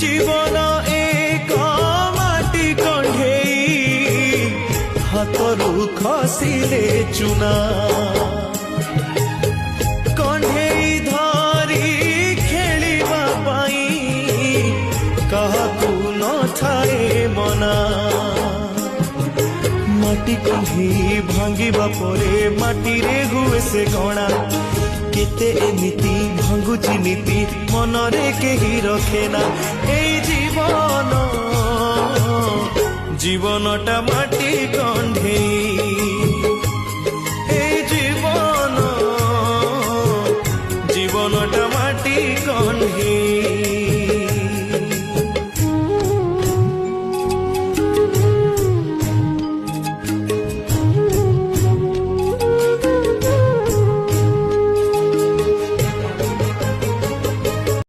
जीवन एक माटी कंढेई हाथरू खसिले चुना कंढेई धरी खेलिबा पाई काहाकू नथाए मना माटी कंढेई भांगिबा परे माटी रे हुए से गणा केते एमिति भांगुची नीति मनरे केही रखेना ए जीवन जीवनटा माटी कंढेई ए जीवन जीवनटा माटी कंढेई।